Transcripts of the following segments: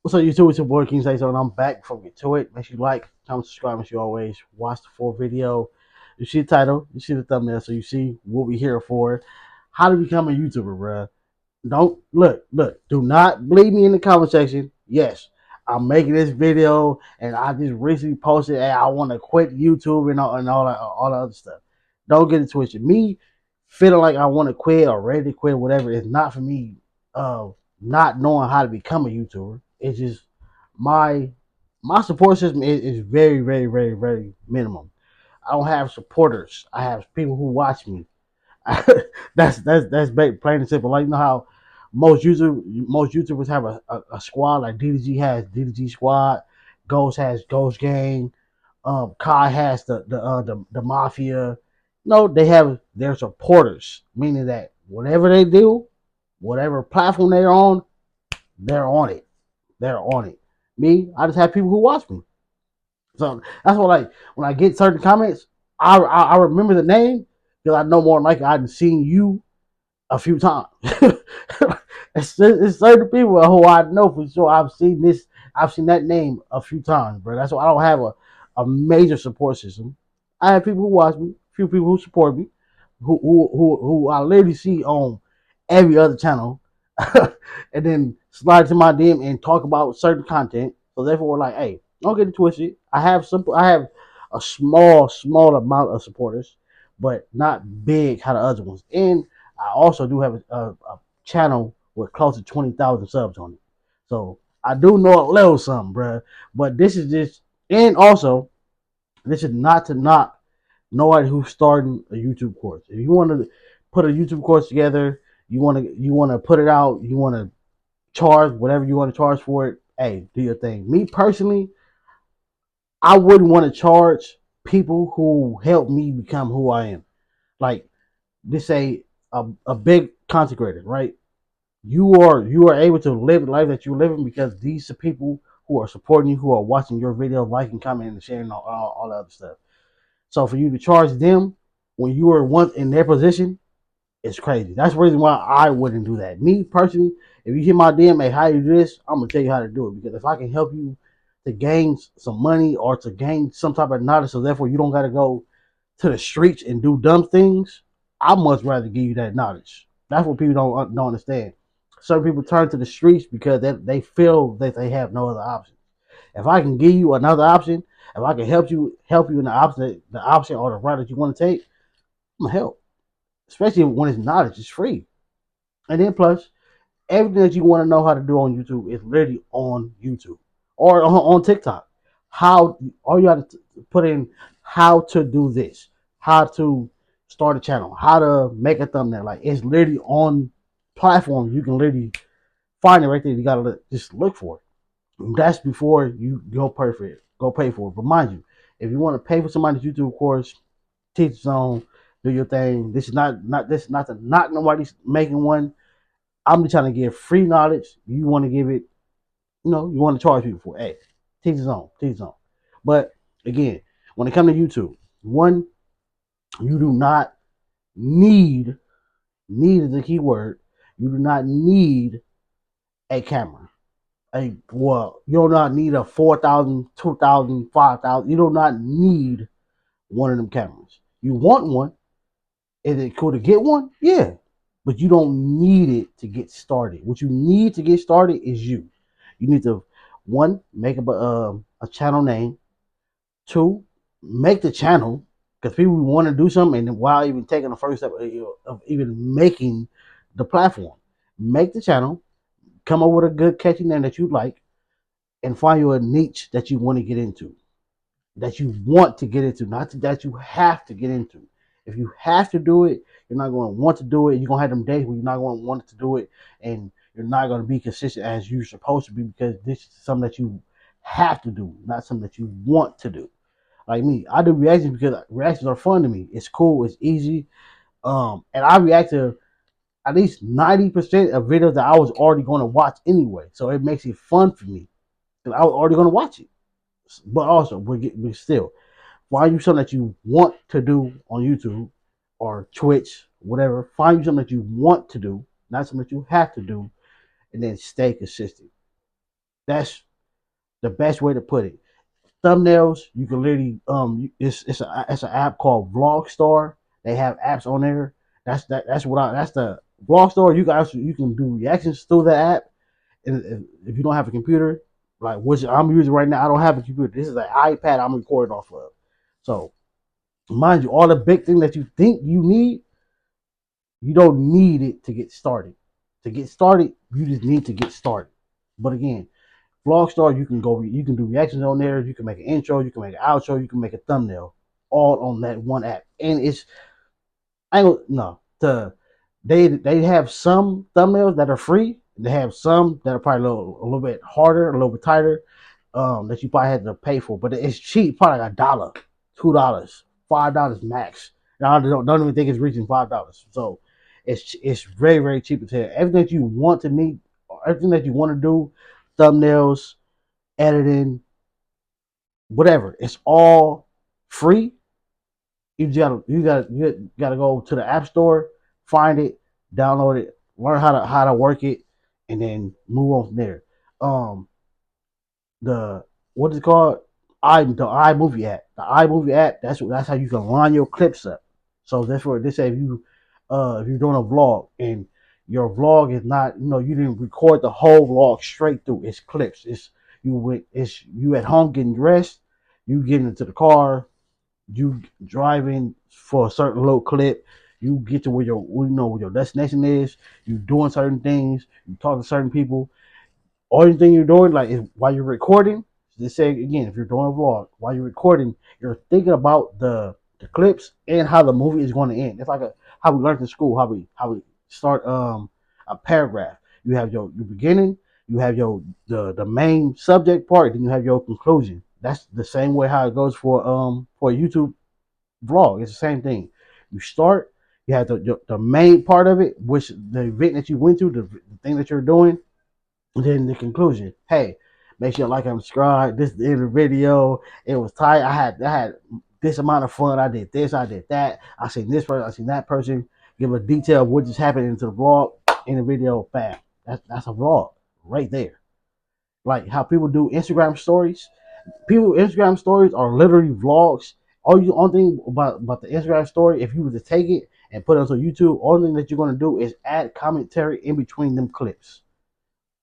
What's up, YouTube? It's your boy King Say So, and I'm back. Before we get to it, make sure you like, comment, subscribe, make sure you always watch the full video. You see the title, you see the thumbnail, so you see what we here for. How to become a YouTuber, bruh. Don't look. Do not believe me in the comment section. Yes, I'm making this video, and I just recently posted, "Hey, I want to quit YouTube and all the other stuff." Don't get it twisted. Me feeling like I want to quit or ready to quit, whatever, is not for me. Not knowing how to become a YouTuber. It's just my my support system is very, very, very, very minimum. I don't have supporters. I have people who watch me. That's plain and simple. Like you know how most YouTubers have a squad, like DDG has DDG squad, Ghost has Ghost Gang, Kai has the Mafia. No, they have their supporters, meaning that whatever they do, whatever platform they're on, they're on it. They're on it. Me, I just have people who watch me. So that's what, like, when I get certain comments, I remember the name because I know more than likely I've seen you a few times. It's certain people who I know for sure. I've seen that name a few times, bro. That's why I don't have a major support system. I have people who watch me, a few people who support me, who I literally see on every other channel, and then slide to my DM and talk about certain content. So therefore, like, hey, don't get it twisted. I have a small amount of supporters, but not big how the other ones. And I also do have a channel with close to 20,000 subs on it. So I do know a little something, bruh. But this is just, and also, this is not to knock nobody who's starting a YouTube course. If you want to put a YouTube course together, you want to put it out, you want to charge whatever you want to charge for it. Hey, do your thing. Me personally, I wouldn't want to charge people who helped me become who I am. Like, this a big content creator, right? You are able to live the life that you're living because these are people who are supporting you, who are watching your video, liking, commenting, and sharing all the other stuff. So for you to charge them when you were once in their position, it's crazy. That's the reason why I wouldn't do that. Me personally, if you hit my DM, hey, how you do this, I'm gonna tell you how to do it because if I can help you to gain some money or to gain some type of knowledge, so therefore you don't gotta go to the streets and do dumb things, I'd much rather give you that knowledge. That's what people don't understand. Some people turn to the streets because they feel that they have no other option. If I can give you another option, if I can help you in the option or the route that you want to take, I'm gonna help. Especially when it's knowledge, it's free. And then plus, everything that you want to know how to do on YouTube is literally on YouTube or on TikTok. How all you have to put in how to do this, how to start a channel, how to make a thumbnail. Like, it's literally on platforms. You can literally find it right there. You gotta just look for it. That's before you go pay for it. Go pay for it. But mind you, if you want to pay for somebody's YouTube course, teach zone, do your thing. This is not to knock nobody's making one. I'm just trying to give free knowledge. You want to give it, you want to charge people for it. Hey, teach his own, teach his own. But again, when it comes to YouTube, one, you do not need, need is the key word. You do not need a camera. You do not need a 4,000, 2,000, 5,000. You do not need one of them cameras. You want one. Is it cool to get one? Yeah. But you don't need it to get started. What you need to get started is you. You need to, one, make up a channel name. Two, make the channel because people want to do something, and while even taking the first step of even making the platform, make the channel, come up with a good catchy name that you like, and find you a niche that you want to get into, that you want to get into, not that you have to get into. If you have to do it, you're not going to want to do it. You're going to have them days where you're not going to want to do it, and you're not going to be consistent as you're supposed to be because this is something that you have to do, not something that you want to do. Like me, I do reactions because reactions are fun to me. It's cool, it's easy, and I react to at least 90% of videos that I was already going to watch anyway. So it makes it fun for me because I was already going to watch it. But also, but still, find you something that you want to do on YouTube or Twitch, whatever. Find you something that you want to do, not something that you have to do, and then stay consistent. That's the best way to put it. Thumbnails, you can literally it's an app called Vlogstar. They have apps on there. That's the Vlogstar. You can do reactions through the app. And if you don't have a computer, like which I'm using right now, I don't have a computer. This is an iPad I'm recording off of. So mind you, all the big things that you think you need, you don't need it to get started. To get started, you just need to get started. But again, Vlogstar, you can do reactions on there. You can make an intro, you can make an outro, you can make a thumbnail, all on that one app. And it's I don't no they have some thumbnails that are free. They have some that are probably a little bit harder, a little bit tighter, that you probably had to pay for. But it's cheap, probably like $1, $2, $5 max. And I don't even think it's reaching $5. So it's very very cheap to tell everything that you want to need, everything that you want to do, thumbnails, editing, whatever. It's all free. You gotta go to the app store, find it, download it, learn how to work it, and then move on from there. Um, the what is it called? The iMovie app. The iMovie app. That's how you can line your clips up. So that's where they say if you're doing a vlog and your vlog is not you didn't record the whole vlog straight through. It's clips. It's you at home getting dressed. You getting into the car, you driving for a certain little clip, you get to where your destination is, you doing certain things, you talk to certain people. Only thing you're doing like is while you're recording, just say again, if you're doing a vlog, while you're recording, you're thinking about the clips and how the movie is going to end. It's like how we learned in school, how we start a paragraph. You have your beginning, you have the main subject part, then you have your conclusion. That's the same way how it goes for YouTube vlog. It's the same thing. You start, you have the main part of it, which the event that you went to, the thing that you're doing, and then the conclusion. Hey, make sure you like and subscribe. This is the end of the video. It was tight. I had this amount of fun. I did this. I did that. I seen this person. I seen that person. Give a detail of what just happened into the vlog in the video. Bam. That's a vlog right there. Like how people do Instagram stories. People Instagram stories are literally vlogs. Only thing about the Instagram story, if you were to take it and put it onto YouTube, only thing that you're gonna do is add commentary in between them clips.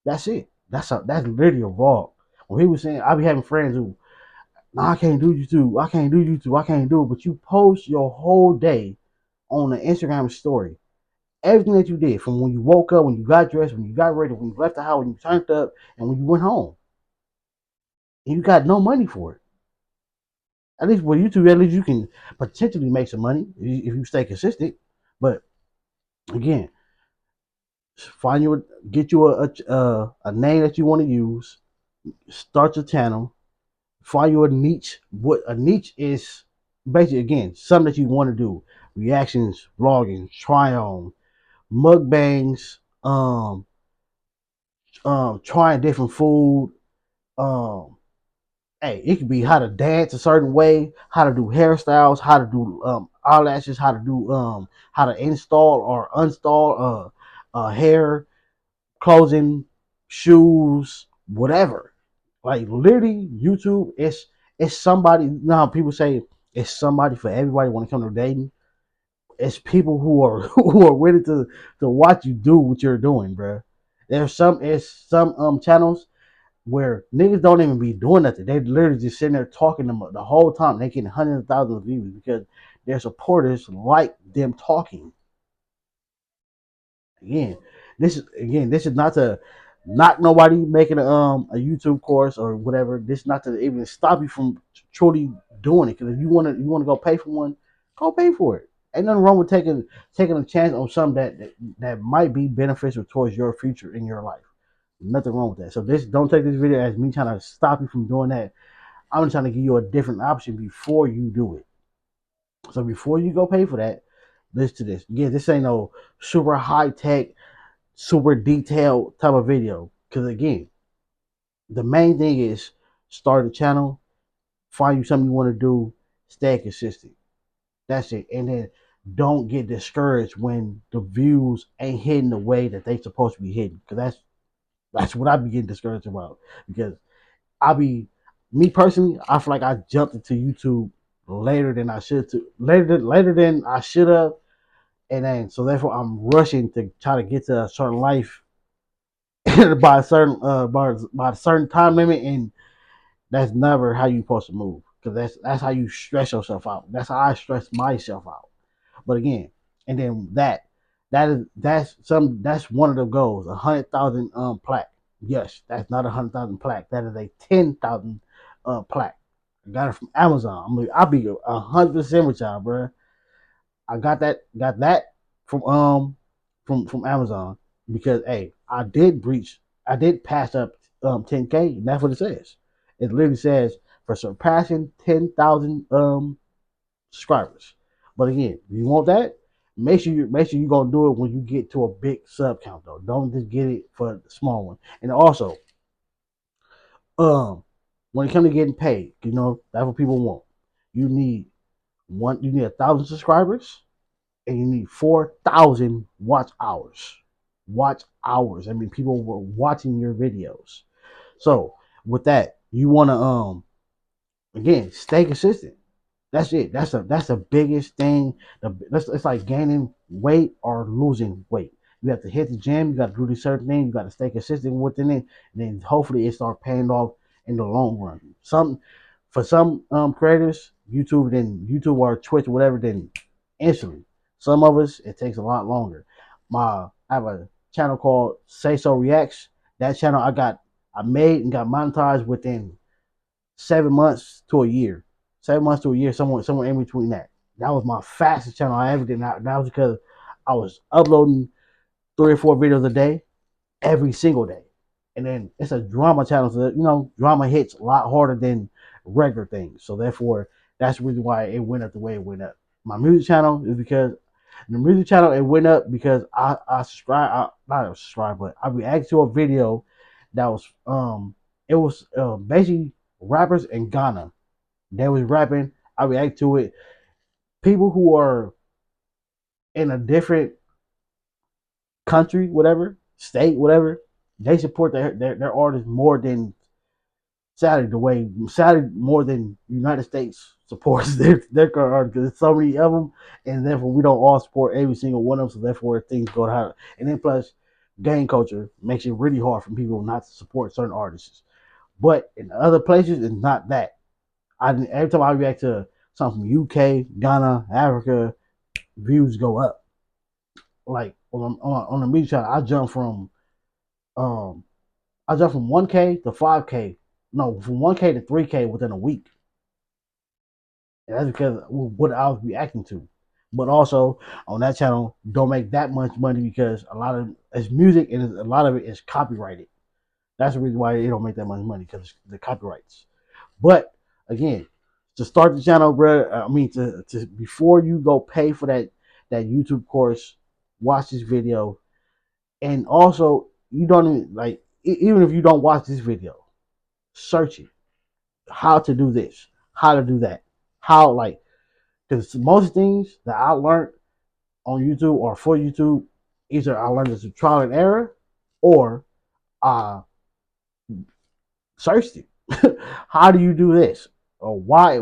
That's it. That's literally a vlog. When people saying, I be having friends who, no, I can't do YouTube, I can't do YouTube, I can't do it, but you post your whole day on an Instagram story. Everything that you did from when you woke up, when you got dressed, when you got ready, when you left the house, when you turned up, and when you went home, and you got no money for it. At least with YouTube, at least you can potentially make some money if you stay consistent. But again, find your get you a name that you want to use. Start your channel. Find your niche. What a niche is basically again something that you want to do. Reactions, vlogging, try on, mukbangs, trying different food. Um, hey, it could be how to dance a certain way, how to do hairstyles, how to do eyelashes, how to install or uninstall hair, clothing, shoes, whatever. Like literally, YouTube is it's somebody. Now people say it's somebody for everybody when it comes to dating. It's people who are who are ready to watch you do what you're doing, bro. There's some channels where niggas don't even be doing nothing. They literally just sitting there talking to them the whole time. They getting hundreds of thousands of views because their supporters like them talking. Again, this is not to knock nobody making a YouTube course or whatever. This is not to even stop you from truly doing it. Because if you wanna go pay for one, go pay for it. Ain't nothing wrong with taking a chance on something that might be beneficial towards your future in your life. Nothing wrong with that. So this don't take this video as me trying to stop you from doing that. I'm just trying to give you a different option before you do it. So before you go pay for that, listen to this. Again, this ain't no super high tech, super detailed type of video. Because again, the main thing is start a channel, find you something you want to do, stay consistent. That's it. And then don't get discouraged when the views ain't hitting the way that they supposed to be hitting. Because That's what I be getting discouraged about because I be me personally. I feel like I jumped into YouTube later than I should to later than I should have, and then so therefore I'm rushing to try to get to a certain life by a certain by a certain time limit, and that's never how you supposed to move because that's how you stress yourself out. That's how I stress myself out. But again, and then that's one of the goals. 100,000 plaque. Yes, that's not 100,000 plaque. That is a 10,000 plaque. I got it from Amazon. I'll be 100% with y'all, bro. I got that from from Amazon because hey, I did pass up 10K, and that's what it says. It literally says for surpassing 10,000 subscribers. But again, if you want that, make sure you're gonna do it when you get to a big sub count though. Don't just get it for the small one. And also, um, when it comes to getting paid, that's what people want. You need you need 1,000 subscribers and you need 4,000 watch hours. Watch hours. I mean, people were watching your videos. So with that, you want to again stay consistent. That's it. That's the biggest thing. It's like gaining weight or losing weight. You have to hit the gym. You got to do these certain things. You got to stay consistent within it, and then hopefully it start paying off in the long run. Some for some creators, YouTube or Twitch or whatever, then instantly. Some of us it takes a lot longer. I have a channel called Say So Reacts. That channel I made and got monetized within 7 months to a year. 7 months to a year, somewhere in between that. That was my fastest channel I ever did. That was because I was uploading 3 or 4 videos a day, every single day. And then it's a drama channel, so drama hits a lot harder than regular things. So therefore, that's the reason why it went up the way it went up. My music channel is because the music channel it went up because I subscribe, not subscribe, but I reacted to a video that was it was basically rappers in Ghana. They was rapping. I react to it. People who are in a different country, whatever state, whatever, they support their artists more than Saudi more than United States supports their current artists because there's so many of them, and therefore we don't all support every single one of them. So therefore things go higher. And then plus, gang culture makes it really hard for people not to support certain artists. But in other places, it's not that. Every time I react to something from UK, Ghana, Africa, views go up. Like on the music channel, um I jumped from 1K to 5K. No, from 1K to 3K within a week. And that's because of what I was reacting to. But also on that channel, don't make that much money because a lot of it's music and a lot of it is copyrighted. That's the reason why they don't make that much money because the copyrights. But again, to start the channel, bro, I mean to before you go pay for that YouTube course, watch this video, and also you don't even like even if you don't watch this video, search it. How to do this, how to do that, how like because most things that I learned on YouTube or for YouTube, either I learned it through trial and error, or I searched it. How do you do this? Or why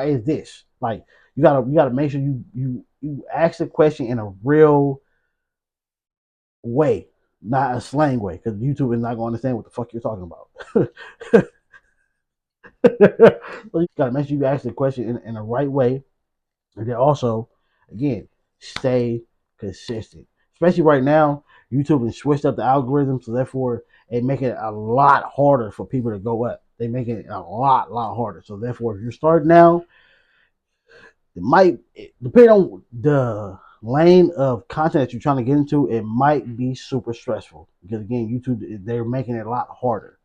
is this? Like you gotta make sure you ask the question in a real way, not a slang way, because YouTube is not gonna understand what the fuck you're talking about. So you gotta make sure you ask the question in the right way, and then also, again, stay consistent. Especially right now, YouTube has switched up the algorithm, so therefore it making it a lot harder for people to go up. They making it a lot harder. So therefore, if you're starting now, it might depending on the lane of content that you're trying to get into, it might be super stressful because again, YouTube they're making it a lot harder.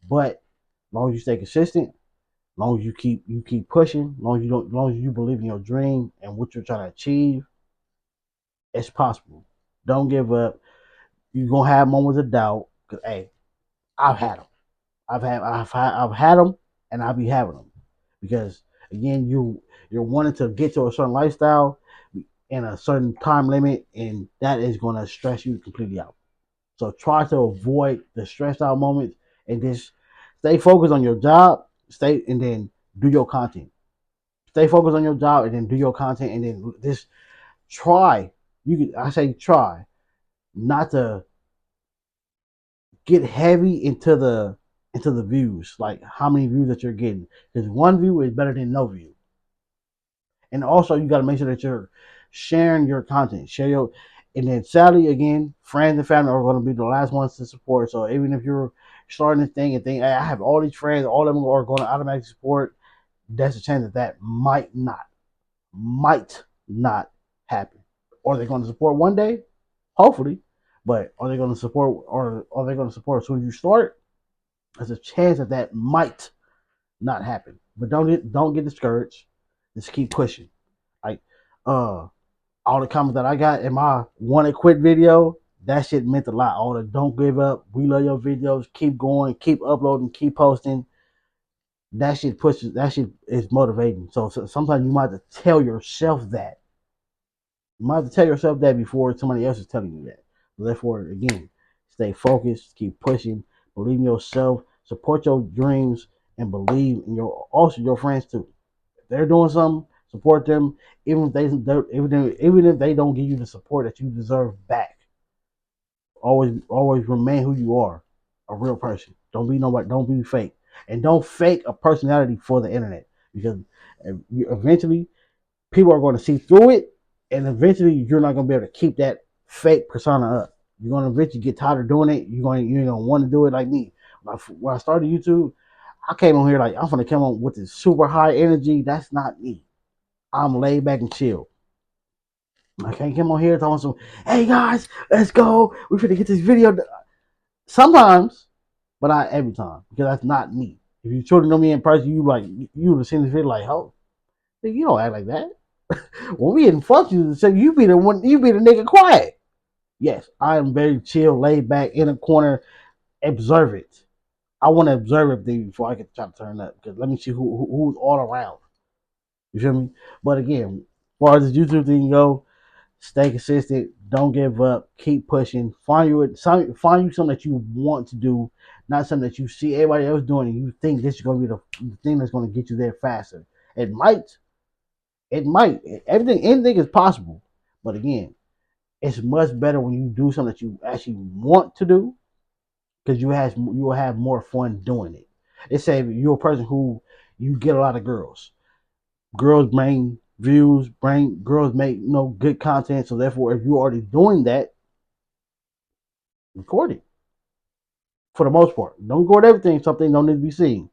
But as long as you stay consistent, as long as you keep pushing, as long as you believe in your dream and what you're trying to achieve, it's possible. Don't give up. You're gonna have moments of doubt. Cause hey, I've had them. I've had them, and I'll be having them. Because again, you're wanting to get to a certain lifestyle in a certain time limit, and that is gonna stress you completely out. So try to avoid the stressed out moments and just stay focused on your job. Stay and then do your content. Stay focused on your job and then do your content and then just try. I say try not to get heavy into the views, like how many views that you're getting. Because one view is better than no view. And also you gotta make sure that you're sharing your content. Share your and then sadly again, friends and family are gonna be the last ones to support. So even if you're starting this thing and think, hey, I have all these friends, all of them are gonna automatically support, that's a chance that might not happen. Are they gonna support one day? Hopefully. But are they gonna support or are they gonna support as soon as you start? There's a chance that might not happen. But don't get discouraged. Just keep pushing. Like all the comments that I got in my wanna quit video, that shit meant a lot. All the don't give up, we love your videos, keep going, keep uploading, keep posting. That shit pushes. That shit is motivating. So sometimes you might have to tell yourself that. You might have to tell yourself that before somebody else is telling you that. So therefore, again, stay focused, keep pushing, believe in yourself, support your dreams, and believe in your friends too. If they're doing something, support them, even if they don't give you the support that you deserve back. Always remain who you are, a real person. Don't be nobody. Don't be fake, and don't fake a personality for the internet because eventually people are going to see through it, and eventually you're not going to be able to keep that fake persona up. You're going to eventually get tired of doing it. You ain't gonna want to do it like me. When I started YouTube, I came on here like I'm gonna come on with this super high energy. That's not me. I'm laid back and chill. I can't come on here talking some, hey guys, let's go. We're gonna get this video. Sometimes, but not every time because that's not me. If you truly know me in person, you would have seen this video like, oh, you don't act like that. When we in functions, so you be the one, you be the nigga quiet. Yes, I am very chill, laid back in a corner, observe it. I want to observe everything before I get to try to turn up because let me see who's all around. You feel me? But again, as far as the YouTube thing go, stay consistent. Don't give up. Keep pushing. Find you something that you want to do, not something that you see everybody else doing, and you think this is going to be the thing that's going to get you there faster. It might. It might. Anything is possible. But again, it's much better when you do something that you actually want to do because you will have more fun doing it. Let's say you're a person who you get a lot of girls. Girls bring views, bring girls make good content. So therefore, if you're already doing that, record it for the most part. Don't record everything. Something don't need to be seen,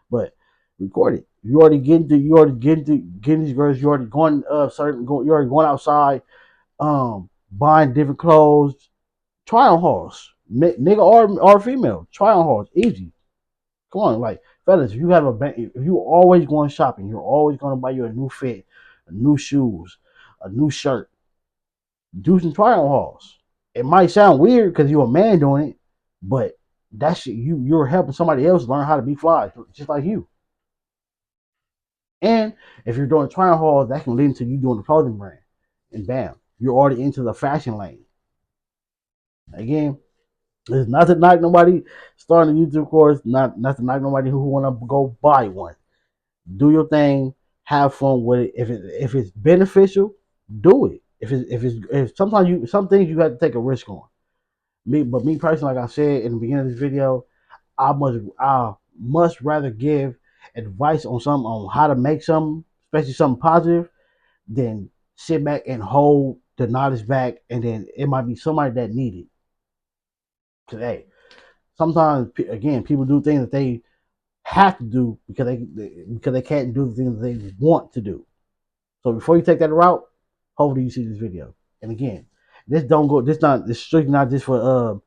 but record it. Getting these girls. You already going you're already going outside, buying different clothes, try on hauls, nigga or female, try on hauls, easy. Come on, like fellas, if you always going shopping, you're always gonna buy you a new fit, a new shoes, a new shirt. Do some try on hauls. It might sound weird because you're a man doing it, but that's you're helping somebody else learn how to be fly, just like you. And if you're doing try on hauls, that can lead into you doing the clothing brand, and bam, you're already into the fashion lane. Again, it's not to knock nobody starting a YouTube course, not to knock nobody who want to go buy one. Do your thing, have fun with it. If it's beneficial, do it. If sometimes some things you have to take a risk on. Me personally, like I said in the beginning of this video, I must rather give advice on something on how to make something, especially something positive, than sit back and hold the knowledge back, and then it might be somebody that need it. Cause hey, sometimes again people do things that they have to do because they can't do the things that they want to do. So before you take that route, hopefully you see this video. And again, this strictly not just for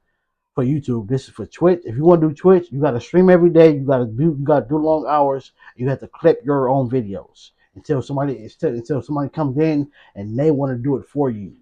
YouTube. This is for Twitch. If you want to do Twitch, you got to stream every day. You got to do long hours. You have to clip your own videos until somebody comes in and they want to do it for you.